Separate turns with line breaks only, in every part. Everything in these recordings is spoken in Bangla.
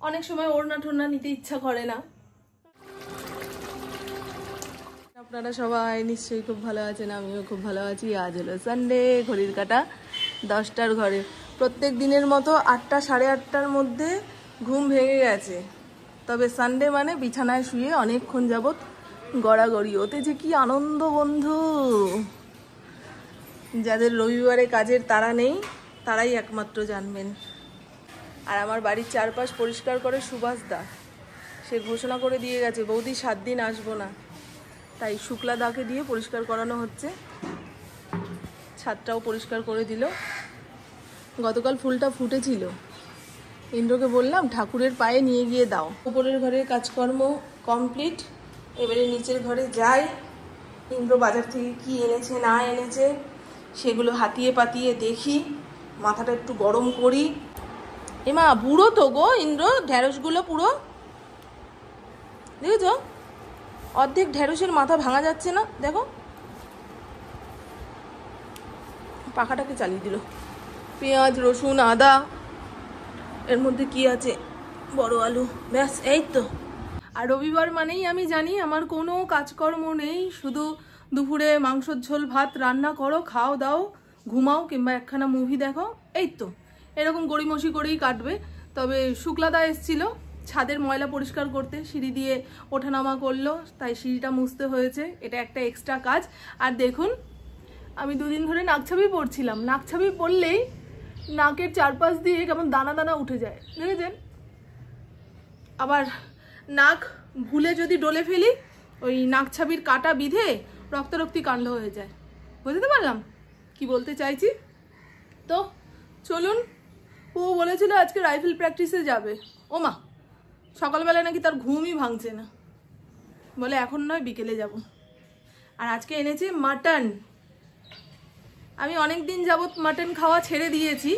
অনেক সময় ওড়না টোড়না নিতে ইচ্ছা করে না। আপনারা সবাই নিশ্চয়ই খুব ভালো আছেন, আমিও খুব ভালো আছি। আজ হলো সানডে, ঘড়ির কাঁটা 10টার ঘরে। প্রত্যেক দিনের মতো 8টা সাড়ে 8টার মধ্যে ঘুম ভেঙে গেছে, তবে সানডে মানে বিছানায় শুয়ে অনেকক্ষণ যাবৎ গড়াগড়ি। ওতে যে কি আনন্দ বন্ধু! যাদের রবিবারে কাজের তাড়া নেই তারাই একমাত্র জানবেন। আর আমার বাড়ির চারপাশ পরিষ্কার করে সুভাষ দা, সে ঘোষণা করে দিয়ে গেছে বৌদি 7 দিন আসবো না, তাই শুক্লা দাকে দিয়ে পরিষ্কার করানো হচ্ছে। ছাদটাও পরিষ্কার করে দিল। গতকাল ফুলটা ফুটেছিল, ইন্দ্রকে বললাম ঠাকুরের পায়ে নিয়ে গিয়ে দাও। উপরের ঘরের কাজকর্ম কমপ্লিট, এবারে নিচের ঘরে যাই। ইন্দ্র বাজার থেকে কি এনেছে না এনেছে সেগুলো হাতিয়ে পাতিয়ে দেখি, মাথাটা একটু গরম করি। এমা বুড়ো তো গো ইন্দ্র, ঢেঁড়সগুলো পুরো দেখেছ, অর্ধেক ঢেঁড়সের মাথা ভাঙা যাচ্ছে না। দেখো পাখাটাকে চালিয়ে দিল। পেঁয়াজ রসুন আদা, এর মধ্যে কি আছে, বড় আলু, ব্যাস এই তো। আর রবিবার মানেই আমি জানি আমার কোনো কাজকর্ম নেই, শুধু দুপুরে মাংসর ঝোল ভাত রান্না করো, খাও দাও, ঘুমাও, কিংবা একখানা মুভি দেখো, এই তো। এরকম গড়িমসি করেই কাটবে। তবে শুক্লাদা এসেছিল ছাদের ময়লা পরিষ্কার করতে, সিঁড়ি দিয়ে ওঠানামা করলো, তাই সিঁড়িটা মুছতে হয়েছে। এটা একটা এক্সট্রা কাজ। আর দেখুন আমি 2 দিন ধরে নাকছাবি পরছিলাম। নাকছাবি পরলেই নাকের চারপাশ দিয়ে কেমন দানা দানা উঠে যায়, দেখেছেন? আবার নাক ভুলে যদি ডলে ফেলি, ওই নাকছাবির কাটা বিধে রক্তারক্তি কাণ্ড হয়ে যায়। বুঝতে পারলাম কি বলতে চাইছি? তো চলুন। ও বলেছিল আজকে রাইফেল প্র্যাকটিসে যাবে। ও মা, সকালবেলা নাকি তার ঘুমই ভাঙছে না, বলে এখন নয় বিকেলে যাব। আর আজকে এনেছে মাটন। আমি অনেক দিন যাবৎ মাটন খাওয়া ছেড়ে দিয়েছি,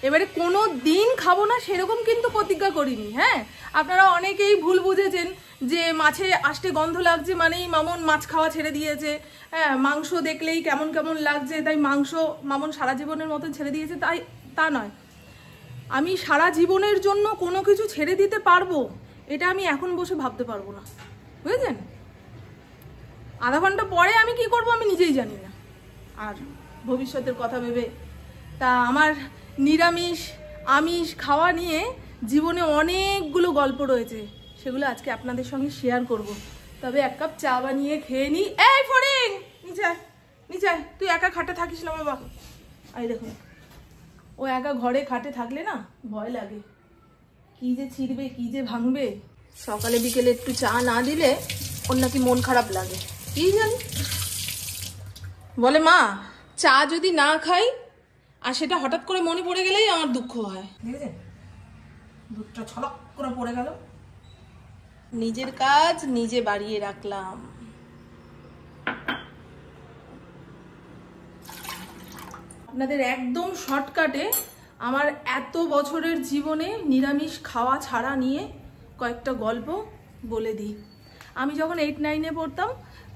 এবারে কোনো দিন খাবো না সেরকম কিন্তু প্রতিজ্ঞা করিনি। হ্যাঁ, আপনারা অনেকেই ভুল বুঝেছেন যে মাছে আষ্টে গন্ধ লাগছে মানেই মামন মাছ খাওয়া ছেড়ে দিয়েছে, হ্যাঁ মাংস দেখলেই কেমন কেমন লাগছে তাই মামন সারা জীবনের মতন ছেড়ে দিয়েছে, তা নয়। আমি সারা জীবনের জন্য কোনো কিছু ছেড়ে দিতে পারবো এটা আমি এখন বসে ভাবতে পারবো না, বুঝেছেন? আধা ঘন্টা পরে আমি কি করব আমি নিজেই জানি না। আর ভবিষ্যতের কথা ভেবে তা আমার নিরামিষ আমিষ খাওয়া নিয়ে জীবনে অনেকগুলো গল্প রয়েছে, সেগুলো আজকে আপনাদের সঙ্গে শেয়ার করব। তবে 1 কাপ চা বানিয়ে খেয়ে নিই। এই ফরিং, নিচে তুই একা খাটে থাকিস না বাবা। এই দেখুন, ও একা ঘরে খাটে থাকলে না ভয় লাগে, কি যে ছিড়বে কি যে ভাঙবে। সকালে বিকেলে একটু চা না দিলে ওর নাকি মন খারাপ লাগে, কি জানি। বলে মা চা যদি না খাই আর সেটা হঠাৎ করে মনে পড়ে গেলেই আমার দুঃখ হয়। দেখেছেন দুধটা ছলক করে পড়ে গেল। নিজের কাজ নিজে বাড়িয়ে রাখলাম। আপনাদের একদম শর্টকাটে আমার এত বছরের জীবনে নিরামিষ খাওয়া ছাড়া নিয়ে কয়েকটা গল্প বলে দিই। আমি যখন 8-9-এ পড়তাম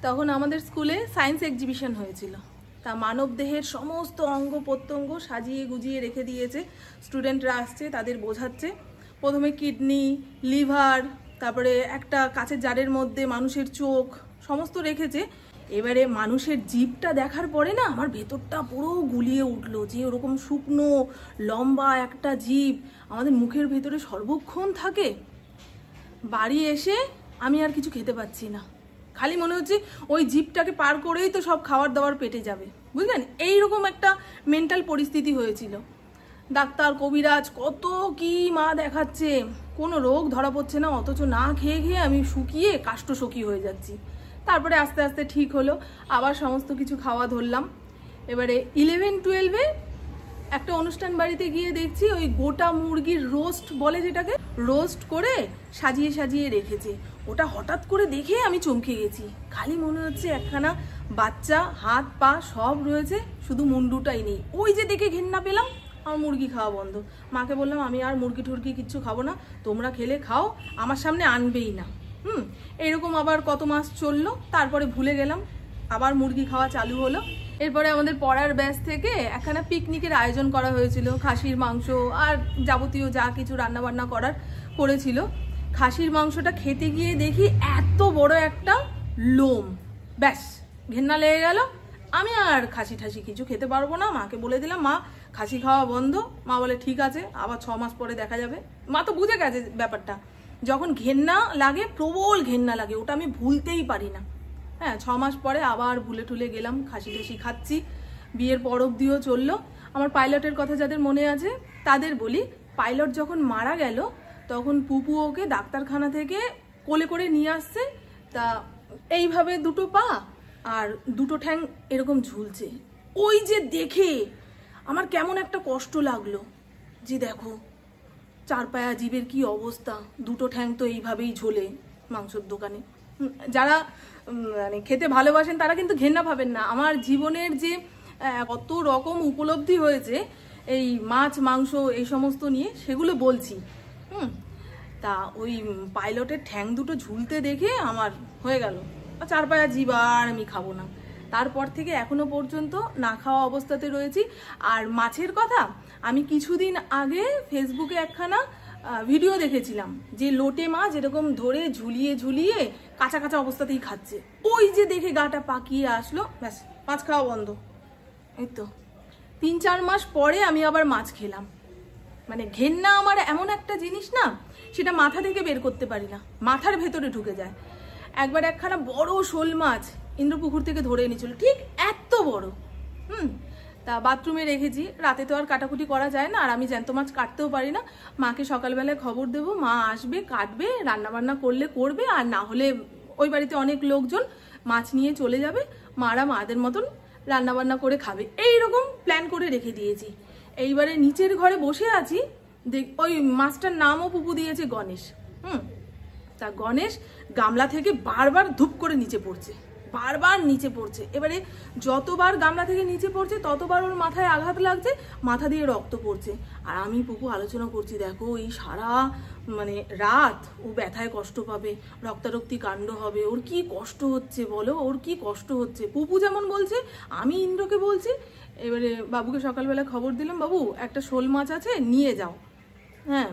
তখন আমাদের স্কুলে সায়েন্স এক্সিবিশন হয়েছিল। তা মানব দেহের সমস্ত অঙ্গ প্রত্যঙ্গ সাজিয়ে গুজিয়ে রেখে দিয়েছে, স্টুডেন্টরা আসছে তাদের বোঝাচ্ছে। প্রথমে কিডনি, লিভার, তারপরে একটা কাঁচের জারের মধ্যে মানুষের চোখ, সমস্ত রেখেছে। এবারে মানুষের জিভটা দেখার পরে না আমার ভেতরটা পুরো গুলিয়ে উঠলো, যে ওরকম শুকনো লম্বা একটা জিভ আমাদের মুখের ভেতরে সর্বক্ষণ থাকে। বাড়ি এসে আমি আর কিছু খেতে পাচ্ছি না, খালি মনে হচ্ছে ওই জিভটাকে পার করেই তো সব খাবার দাবার পেটে যাবে, বুঝলেন? এইরকম একটা মেন্টাল পরিস্থিতি হয়েছিল। ডাক্তার কবিরাজ কত কি মা দেখাচ্ছে, কোনো রোগ ধরা পড়ছে না, অথচ না খেয়ে খেয়ে আমি শুকিয়ে কাষ্ঠসখী হয়ে যাচ্ছি। তারপরে আস্তে আস্তে ঠিক হলো, আবার সমস্ত কিছু খাওয়া ধরলাম। এবারে 11-12-এ একটা অনুষ্ঠান বাড়িতে গিয়ে দেখছি ওই গোটা মুরগির রোস্ট বলে যেটাকে, রোস্ট করে সাজিয়ে সাজিয়ে রেখেছে। ওটা হঠাৎ করে দেখে আমি চমকে গেছি, খালি মনে হচ্ছে একখানা বাচ্চা, হাত পা সব রয়েছে, শুধু মুন্ডুটাই নেই। ওই যে দেখে ঘেন্না পেলাম, আমার মুরগি খাওয়া বন্ধ। মাকে বললাম আমি আর মুরগি টুরগি কিচ্ছু খাবো না, তোমরা খেলে খাও, আমার সামনে আনবেই না। এইরকম আবার কত মাস চললো, তারপরে ভুলে গেলাম। আবার মুরগি খাওয়া চালু হলো। এরপরে আমাদের পড়ার ব্যাচ থেকে একখানা পিকনিকের আয়োজন করা হয়েছিল, খাসির মাংস আর যাবতীয় যা কিছু রান্নাবান্না করেছিল। খাসির মাংসটা খেতে গিয়ে দেখি এত বড় একটা লোম, ব্যাস ঘেন্না লেগে গেল। আমি আর খাসি ঠাসি কিছু খেতে পারবো না, মাকে বলে দিলাম মা খাসি খাওয়া বন্ধ। মা বলে ঠিক আছে, আবার 6 মাস পরে দেখা যাবে। মা তো বুঝে গেছে ব্যাপারটা, যখন ঘেন্না লাগে, প্রবল ঘেন্না লাগে, ওটা আমি ভুলতেই পারি না। হ্যাঁ, 6 মাস পরে আবার ভুলে টুলে গেলাম, খাসি টাসি খাচ্ছি। বিয়ের পর অবধিও চললো। আমার পাইলটের কথা যাদের মনে আছে তাদের বলি, পাইলট যখন মারা গেল তখন পুপু ওকে ডাক্তারখানা থেকে কোলে করে নিয়ে আসছে। তা এইভাবে দুটো পা আর দুটো ঠ্যাং এরকম ঝুলছে। ওই যে দেখে আমার কেমন একটা কষ্ট লাগলো, যে দেখো 4 পায়া জীবের কি অবস্থা, দুটো ঠ্যাং তো এইভাবেই ঝোলে মাংসের দোকানে। যারা মানে খেতে ভালোবাসেন তারা কিন্তু ঘেন্না পাবেন না। আমার জীবনের যে কত রকম উপলব্ধি হয়েছে এই মাছ মাংস এই সমস্ত নিয়ে, সেগুলো বলছি। তা ওই পাইলটের ঠ্যাং দুটো ঝুলতে দেখে আমার হয়ে গেল 4 পায়া জীব আর আমি খাবো না। তারপর থেকে এখনো পর্যন্ত না খাওয়া অবস্থাতে রয়েছি। আর মাছের কথা, আমি কিছুদিন আগে ফেসবুকে একখানা ভিডিও দেখেছিলাম যে লোটে মাছ এরকম ধরে ঝুলিয়ে ঝুলিয়ে কাঁচা কাঁচা অবস্থাতেই খাচ্ছে। ওই যে দেখে গাটা পাকিয়ে আসলো, ব্যাস মাছ খাওয়া বন্ধ। এই তো 3-4 মাস পরে আমি আবার মাছ খেলাম। মানে ঘেন্না আমার এমন একটা জিনিস না, সেটা মাথা থেকে বের করতে পারি না, মাথার ভেতরে ঢুকে যায়। একবার একখানা বড় শোল মাছ ইন্দ্রপুকুর থেকে ধরে এনেছিল, ঠিক এত বড়। তা বাথরুমে রেখেছি, রাতে তো আর কাটাকুটি করা যায় না, আর আমি জ্যান্ত মাছ কাটতেও পারি না। মাকে সকালবেলায় খবর দেবো, মা আসবে কাটবে, রান্নাবান্না করলে করবে, আর না হলে ওই বাড়িতে অনেক লোকজন মাছ নিয়ে চলে যাবে, মারা মাদের মতন রান্নাবান্না করে খাবে, এইরকম প্ল্যান করে রেখে দিয়েছি। এইবারে নিচের ঘরে বসে আছি, ওই মাছটার নামও পুপু দিয়েছে গণেশ। তা গণেশ গামলা থেকে বারবার ধুপ করে নিচে পড়ছে, বারবার নিচে পড়ছে। এবারে যতবার গামলা থেকে নিচে পড়ছে ততবার ওর মাথায় আঘাত লাগছে, মাথা দিয়ে রক্ত পড়ছে। আর আমি পুপু আলোচনা করছি, দেখো এই সারা মানে রাত ও ব্যথায় কষ্ট পাবে, রক্তারক্তি কাণ্ড হবে, ওর কি কষ্ট হচ্ছে বলো, ওর কি কষ্ট হচ্ছে। পুপু যেমন বলছে, আমি ইন্দ্রকে বলছি। এবারে বাবুকে সকালবেলা খবর দিলাম, বাবু একটা শোল মাছ আছে নিয়ে যাও। হ্যাঁ,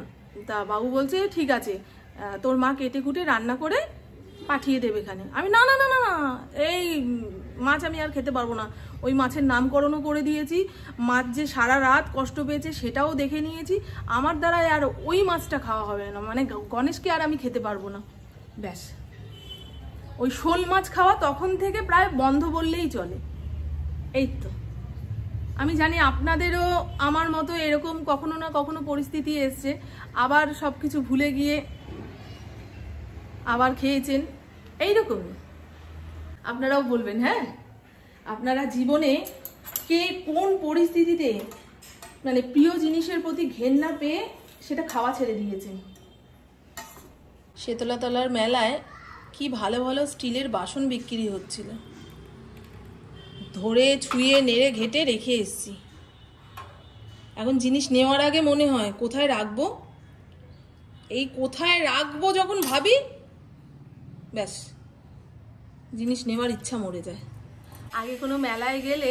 তা বাবু বলছে ঠিক আছে, তোর মা কেটে কুটে রান্না করে পাঠিয়ে দেবে এখানে। আমি না না না না না, এই মাছ আমি আর খেতে পারবো না। ওই মাছের নামকরণও করে দিয়েছি, মাছ যে সারা রাত কষ্ট পেয়েছে সেটাও দেখে নিয়েছি, আমার দ্বারাই আর ওই মাছটা খাওয়া হবে না, মানে গণেশকে আর আমি খেতে পারবো না। ব্যাস, ওই শোল মাছ খাওয়া তখন থেকে প্রায় বন্ধ বললেই চলে। এই তো, আমি জানি আপনাদেরও আমার মতো এরকম কখনো না কখনো পরিস্থিতি এসছে, আবার সবকিছু ভুলে গিয়ে আবার খেয়েছেন, এইরকম আপনারাও বলবেন। হ্যাঁ, আপনারা জীবনে কে কোন পরিস্থিতিতে মানে প্রিয় জিনিসের প্রতি ঘেন্না পেয়ে সেটা খাওয়া ছেড়ে দিয়েছেন। শীতলাতলার মেলায় কি ভালো ভালো স্টিলের বাসন বিক্রি হচ্ছিল, ধরে ছুঁয়ে নেড়ে ঘেটে রেখে এসছি। এখন জিনিস নেওয়ার আগে মনে হয় কোথায় রাখবো, এই কোথায় রাখবো যখন ভাবি, ব্যাস জিনিস নেওয়ার ইচ্ছা মরে যায়। আগে কোনো মেলায় গেলে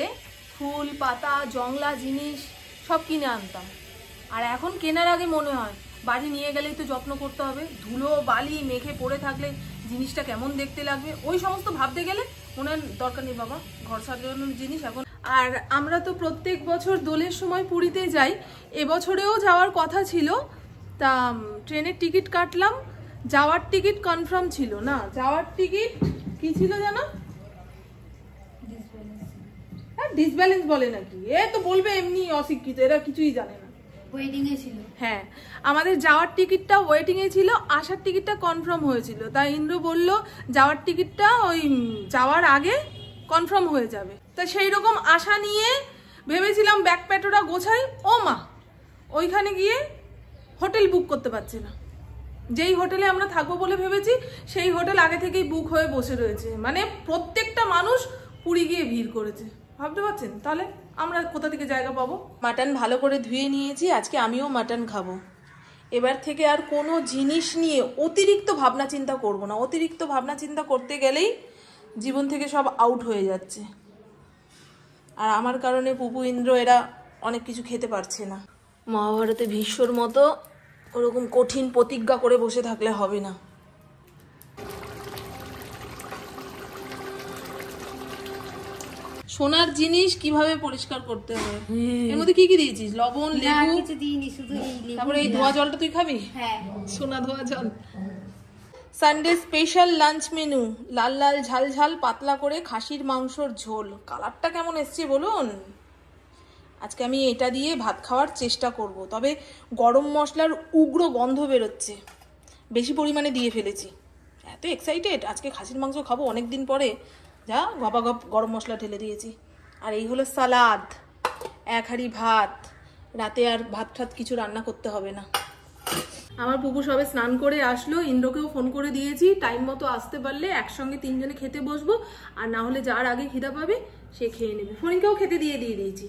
ফুল পাতা জংলা জিনিস সব কিনে আনতাম, আর এখন কেনার আগে মনে হয় বাড়ি নিয়ে গেলেই তো যত্ন করতে হবে, ধুলো বালি মেখে পড়ে থাকলে জিনিসটা কেমন দেখতে লাগবে, ওই সমস্ত ভাবতে গেলে মনে হয় দরকার নেই বাবা, ঘর সাজানোর জিনিস এখন। আর আমরা তো প্রত্যেক বছর দোলের সময় পুরীতে যাই, এবছরেও যাওয়ার কথা ছিল। তা ট্রেনের টিকিট কাটলাম, যাওয়ার টিকিট কনফার্ম ছিল না, যাওয়ার টিকিট কি ছিল জানো, হ্যাঁ ডিসব্যালেন্স বলে নাকি, এ তো বলবে এমনি অশিক্ষিত, এরা কিছুই জানে না।
ওয়েটিং এ ছিল।
হ্যাঁ, আমাদের যাওয়ার টিকিটটা ওয়েটিং এ ছিল, আসার টিকিটটা কনফার্ম হয়েছিল। তাই ইন্দ্র বলল যাওয়ার টিকিটটা ওই যাওয়ার আগে কনফার্ম হয়ে যাবে। তা সেই রকম আশা নিয়ে ভেবেছিলাম ব্যাগ প্যাটোরা গোছাই, ও মা ওইখানে গিয়ে হোটেল বুক করতে পারছে না। যেই হোটেলে আমরা থাকবো বলে ভেবেছি সেই হোটেল আগে থেকেই বুক হয়ে বসে রয়েছে, মানে প্রত্যেকটা মানুষ পুরী গিয়ে ভিড় করেছে। ভাবতে পারছেন তাহলে আমরা কোথা থেকে জায়গা পাবো। মাটন ভালো করে ধুয়ে নিয়েছি, আজকে আমিও মাটন খাবো। এবার থেকে আর কোনো জিনিস নিয়ে অতিরিক্ত ভাবনা চিন্তা করব না, অতিরিক্ত ভাবনা চিন্তা করতে গেলেই জীবন থেকে সব আউট হয়ে যাচ্ছে, আর আমার কারণে পুপু ইন্দ্র এরা অনেক কিছু খেতে পারছে না। মহাভারতে ভীষ্মর মতো ওরকম কঠিন প্রতিজ্ঞা করে বসে থাকলে হবে না। সোনার জিনিস কিভাবে পরিষ্কার করতে হবে? এর মধ্যে কি কি দিয়েছিস? লবণ, লেবু?
কিছু দিইনি, শুধু এই লেবু।
তারপরে এই ধোয়া জলটা তুই খাবি?
হ্যাঁ।
সোনা ধোয়া জল। সানডে স্পেশাল লাঞ্চ মেনু, লাল লাল ঝাল ঝাল পাতলা করে খাসির মাংসর ঝোল। কালারটা কেমন এসছে বলুন? আজকে আমি এটা দিয়ে ভাত খাওয়ার চেষ্টা করব, তবে গরম মশলার উগ্র গন্ধ বেরোচ্ছে, বেশি পরিমাণে দিয়ে ফেলেছি। এত এক্সাইটেড, আজকে খাসির মাংস খাবো অনেক দিন পরে, যা গপাগপ গরম মশলা ঢেলে দিয়েছি। আর এই হলো সালাদ, এক হাঁড়ি ভাত, রাতে আর ভাত ঠাত কিছু রান্না করতে হবে না। আমার পুকুর সবে স্নান করে আসলো, ইন্দ্রকেও ফোন করে দিয়েছি, টাইম মতো আসতে পারলে একসঙ্গে তিনজনে খেতে বসবো, আর না হলে যার আগে খিদা পাবে সে খেয়ে নেবে। ফোনকেও খেতে দিয়ে দিয়েছি।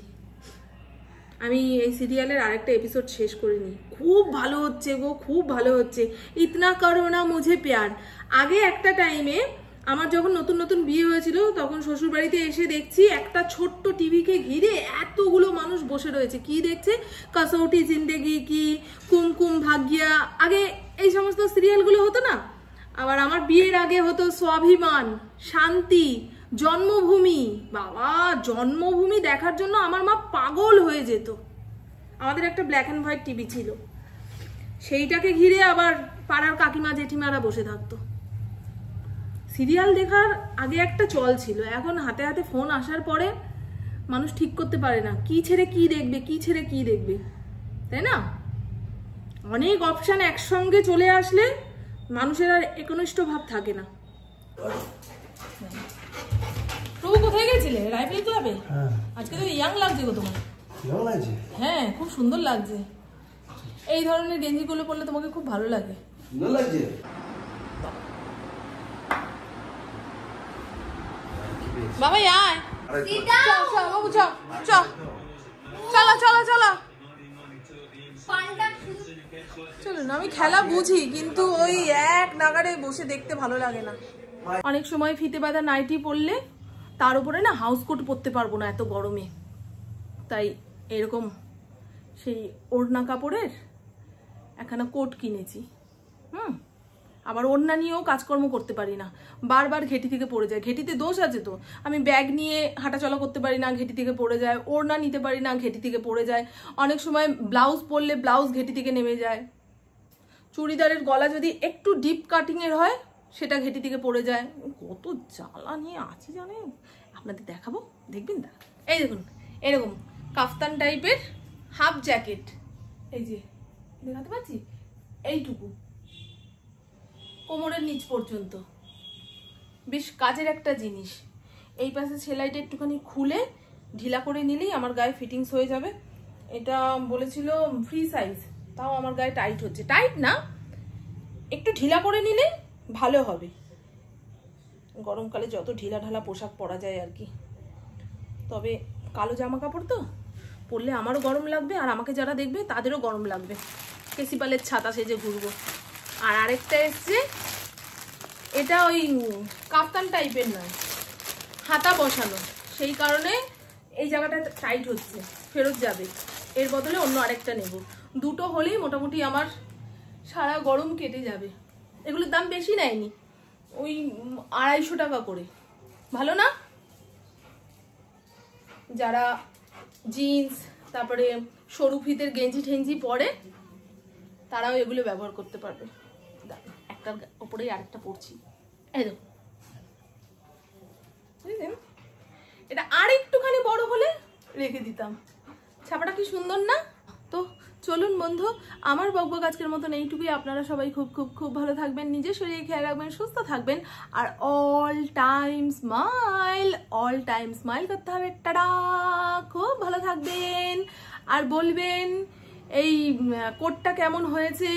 আমি এই সিরিয়ালের আরেকটা এপিসোড শেষ করিনি, খুব ভালো হচ্ছে গো, খুব ভালো হচ্ছে। ইতনা করো না মুঝে প্যার। আগে একটা টাইমে আমার যখন নতুন নতুন বিয়ে হয়েছিল তখন শ্বশুর বাড়িতে এসে দেখছি একটা ছোট্ট টিভিকে ঘিরে এতগুলো মানুষ বসে রয়েছে। কি দেখছে? কসৌটি জিন্দেগি কি, কুমকুম ভাগ্যা, আগে এই সমস্ত সিরিয়ালগুলো হতো না। আবার আমার বিয়ের আগে হতো স্বাভিমান, শান্তি, জন্মভূমি। বাবা, জন্মভূমি দেখার জন্য আমার মা পাগল হয়ে যেত। আমাদের একটা ব্ল্যাক অ্যান্ড হোয়াইট টিভি ছিল, সেইটাকে ঘিরে আবার পাড়ার কাকিমা জেঠিমারা বসে থাকতো। সিরিয়াল দেখার আগে একটা চল ছিল, এখন হাতে হাতে ফোন আসার পরে মানুষ ঠিক করতে পারে না কি ছেড়ে কি দেখবে, কি ছেড়ে কি দেখবে, তাই না? অনেক অপশন একসঙ্গে চলে আসলে মানুষের আর একনিষ্ঠ ভাব থাকে না। প্রভু কোথায় গেছিলে? রাইফেল ক্লাবে? আজকে তো ইয়াং লাগছে গো তোমার। হ্যাঁ, খুব সুন্দর লাগছে। এই ধরনের গেঞ্জিগুলো পরলে তোমাকে খুব ভালো লাগে। সুন্দর লাগছে। বাবা আয়, বাবু চলো চলো চলো চলো না। আমি খেলা বুঝি, কিন্তু ওই এক নাগারে বসে দেখতে ভালো লাগে না। অনেক সময় ফিতে বাঁধা নাইটি পরলে তার উপরে না হাউস কোট পরতে পারবো না এত গরমে, তাই এরকম সেই ওড়না কাপড়ের একখানা কোট কিনেছি। আবার ওড়না নিয়েও কাজকর্ম করতে পারি না, বারবার ঘেঁটি থেকে পড়ে যায়। ঘেঁটিতে দোষ আছে তো, আমি ব্যাগ নিয়ে হাঁটাচলা করতে পারি না, ঘেঁটি থেকে পড়ে যায়। ওড়না নিতে পারি না, ঘেঁটি থেকে পড়ে যায়। অনেক সময় ব্লাউজ পরলে ব্লাউজ ঘেঁটি থেকে নেমে যায়। চুড়িদারের গলা যদি একটু ডিপ কাটিংয়ের হয় সেটা ঘেঁটি থেকে পড়ে যায়। কত জ্বালা নিয়ে আছি জানেন, আপনাদের দেখাবো, দেখবেন না? এই দেখুন, এরকম কাফতান টাইপের হাফ জ্যাকেট, এই যে দেখাতে পাচ্ছি, এইটুকু কোমরের নিচ পর্যন্ত, বেশ কাজের একটা জিনিস। এই পাশে সেলাইটা একটুখানি খুলে ঢিলা করে নিলেই আমার গায়ে ফিটিংস হয়ে যাবে। এটা বলেছিল ফ্রি সাইজ, তাও আমার গায়ে টাইট হচ্ছে। টাইট না, একটু ঢিলা করে নিলে ভালো হবে। গরমকালে যত ঢিলা ঢালা পোশাক পরা যায় আর কি। তবে কালো জামা কাপড় তো পরলে আমারও গরম লাগবে, আর আমাকে যারা দেখবে তাদেরও গরম লাগবে। কেসিপালের ছাতা সেজে ঘুরবো। আর আরেকটা এসছে, এটা ওই কাফতান টাইপের নয়, হাতা বসানো, সেই কারণে এই জায়গাটা টাইট হচ্ছে, ফেরত যাবে। এর বদলে অন্য আরেকটা নেব। দুটো হলেই মোটামুটি আমার সারা গরম কেটে যাবে। এগুলোর দাম বেশি নেয়নি, ওই 250 টাকা করে। ভালো না? যারা জিন্স তারপরে সরু ফিতের গেঞ্জি ঠেঞ্জি পরে তারাও এগুলো ব্যবহার করতে পারবে। একটার ওপরেই আরেকটা পরছি, এই দেখো, বুঝলেন? এটা আর একটুখানি বড় হলে রেখে দিতাম। ছাপাটা কি সুন্দর না? তো চলুন বন্ধু, আমার বকবক আজকের মতন এইটুকুই। আপনারা সবাই খুব খুব খুব ভালো থাকবেন, নিজের শরীরে খেয়াল রাখবেন, সুস্থ থাকবেন, আর অল টাইম স্মাইল করতে হবে। টাটা, খুব ভালো থাকবেন। আর বলবেন এই কোটটা কেমন হয়েছে।